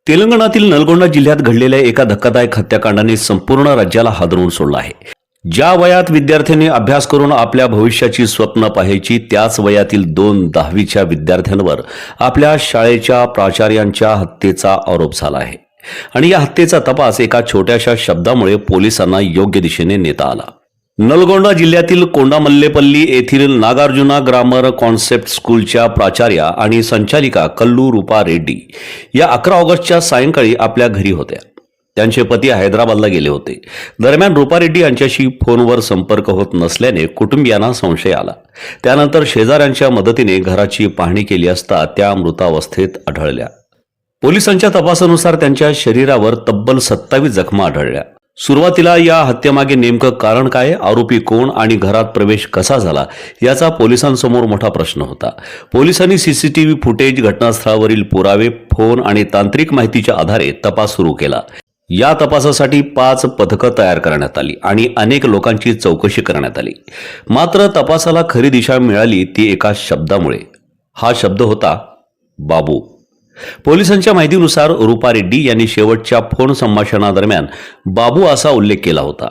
तेलंगणातील नलगोंडा जिल्ह्यात घडलेल्या एका धक्कादायक हत्याकांडाने संपूर्ण राज्याला हादरवून सोडलं आहे. ज्या वयात विद्यार्थ्यांनी अभ्यास करून आपल्या भविष्याची स्वप्न पाहायची, त्याच वयातील 2 विद्यार्थ्यांवर आपल्या शाळेच्या प्राचार्यांच्या हत्येचा आरोप झाला आहे. आणि या हत्येचा तपास एका छोट्याशा शब्दामुळे पोलिसांना योग्य दिशेने नेता आला. नलगोंडा जिल्ह्यातील कोंडामल्लेपल्ली येथील नागार्जुना ग्रामर कॉन्सेप्ट स्कूलच्या प्राचार्या आणि संचालिका कल्लू रूपा रेड्डी या 11 ऑगस्टच्या सायंकाळी आपल्या घरी होत्या. त्यांचे पती हैदराबादला गेले होते. दरम्यान रूपा रेड्डी यांच्याशी फोनवर संपर्क होत नसल्याने कुटुंबियांना संशय आला. त्यानंतर शेजाऱ्यांच्या मदतीने घराची पाहणी केली असता त्या मृतावस्थेत आढळल्या. पोलिसांच्या तपासानुसार त्यांच्या शरीरावर तब्बल 27 जखमा आढळल्या. सुरुवातीला या हत्येमागे नेमकं कारण काय, आरोपी कोण आणि घरात प्रवेश कसा झाला याचा पोलिसांसमोर मोठा प्रश्न होता. पोलिसांनी सीसीटीव्ही फुटेज, घटनास्थळावरील पुरावे, फोन आणि तांत्रिक माहितीच्या आधारे तपास सुरू केला. या तपासासाठी 5 पथकं तयार करण्यात आली आणि अनेक लोकांची चौकशी करण्यात आली. मात्र तपासाला खरी दिशा मिळाली ती एका शब्दामुळे. हा शब्द होता बाबू. पोलिसांच्या माहितीनुसार रूपा रेड्डी यांनी शेवटच्या फोन संभाषणादरम्यान बाबू असा उल्लेख केला होता.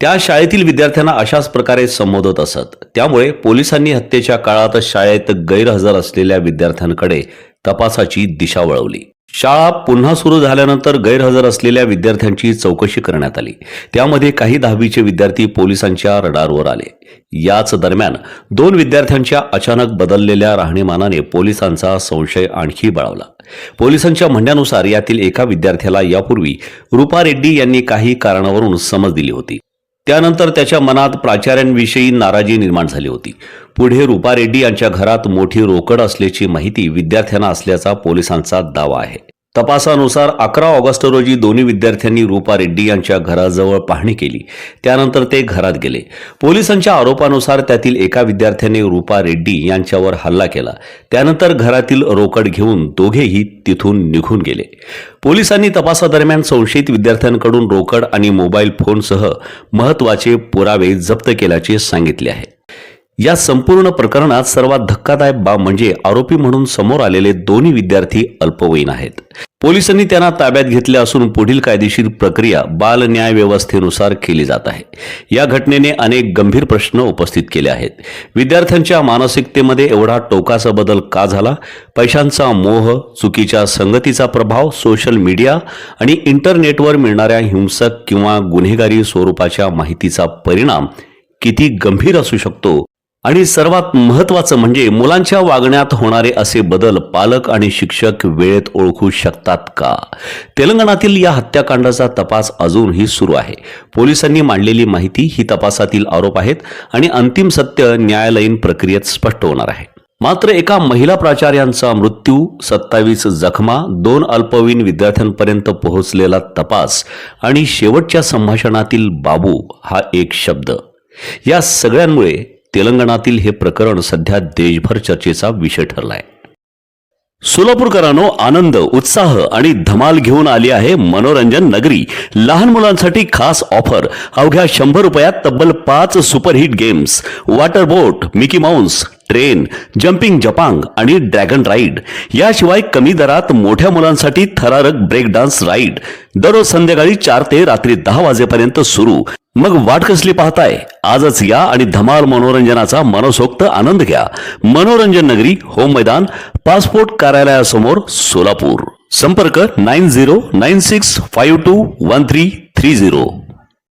त्या शाळेतील विद्यार्थ्यांना अशाच प्रकारे संबोधत असत. त्यामुळे पोलिसांनी हत्येच्या काळात शाळेत गैरहजर असलेल्या विद्यार्थ्यांकडे तपासाची दिशा वळवली. शाळा पुन्हा सुरू झाल्यानंतर गैरहजर असलेल्या विद्यार्थ्यांची चौकशी करण्यात आली. त्यामध्ये काही 10वीचे विद्यार्थी पोलिसांच्या रडारवर आले. याच दरम्यान 2 विद्यार्थ्यांच्या अचानक बदललेल्या राहणीमानाने पोलिसांचा संशय आणखी बळावला. पोलिसांच्या म्हणण्यानुसार यातील एका विद्यार्थ्याला यापूर्वी रूपा रेड्डी यांनी काही कारणावरून समज दिली होती. त्यानंतर त्याच्या मनात प्राचार्यांविषयी नाराजी निर्माण झाली होती. पुढे रूपा रेड्डी यांच्या घरात मोठी रोकड असल्याची माहिती विद्यार्थ्यांना असल्याचा पोलिसांचा दावा आहे. तपासानुसार 11 ऑगस्ट रोजी दोन्ही विद्यार्थ्यांनी रूपा रेड्डी यांच्या घराजवळ पाहणी केली. त्यानंतर ते घरात गेले. पोलिसांच्या आरोपानुसार त्यातील एका विद्यार्थ्याने रूपा रेड्डी यांच्यावर हल्ला केला. त्यानंतर घरातील रोकड घेऊन दोघेही तिथून निघून गेले. पोलिसांनी तपासादरम्यान संशयित विद्यार्थ्यांकडून रोकड आणि मोबाईल फोनसह महत्त्वाचे पुरावे जप्त केल्याचे सांगितले आहे. या संपूर्ण प्रकरणात सर्वात धक्कादायक बाब म्हणजे आरोपी म्हणून समोर आलेले दोन्ही विद्यार्थी अल्पवयीन आहेत. पोलिसांनी त्यांना ताब्यात घेतले असून पुढील कायदेशीर प्रक्रिया बाल न्याय व्यवस्थेनुसार केली जात आहे. या घटनेने अनेक गंभीर प्रश्न उपस्थित केले आहेत. विद्यार्थ्यांच्या मानसिकतेमध्ये एवढा टोकाचा बदल का झाला? पैशांचा मोह, चुकीच्या संगतीचा प्रभाव, सोशल मीडिया आणि इंटरनेटवर मिळणाऱ्या हिंसक किंवा गुन्हेगारी स्वरूपाच्या माहितीचा परिणाम किती गंभीर असू शकतो? आणि सर्वात महत्त्वाचं म्हणजे मुलांच्या वागण्यात होणारे असे बदल पालक आणि शिक्षक वेळेत ओळखू शकतात का? तेलंगणातील या हत्याकांडाचा तपास अजूनही सुरू आहे. पोलिसांनी मांडलेली माहिती ही तपासातील आरोप आहेत आणि अंतिम सत्य न्यायालयीन प्रक्रियेत स्पष्ट होणार आहे. मात्र एका महिला प्राचार्यांचा मृत्यू, 27 जखमा, 2 अल्पवयीन विद्यार्थ्यांपर्यंत पोहोचलेला तपास आणि शेवटच्या संभाषणातील बाबू हा एक शब्द, या सगळ्यांमुळे तेलंगणातील हे प्रकरण सध्या देशभर चर्चेचा विषय ठरलाय. सोलापूरकरांनो, आनंद, उत्साह आणि धमाल घेऊन आली आहे मनोरंजन नगरी. लहान मुलांसाठी खास ऑफर. अवघ्या 100 रुपयात तब्बल 5 सुपरहिट गेम्स, वॉटर बोट, मिकी माउस, ट्रेन, जम्पिंग जपांग आणि ड्रॅगन राईड. याशिवाय कमी दरात मोठ्या मुलांसाठी थरारक ब्रेक डान्स राईड. दररोज संध्याकाळी 4 ते रात्री 10 वाजेपर्यंत सुरू. मग वाट कसली पाहताय? आजच या आणि धमाल मनोरंजनाचा मनसोक्त आनंद घ्या. मनोरंजन नगरी, होम मैदान, पासपोर्ट कार्यालयासमोर, सोलापूर. संपर्क 9096521330.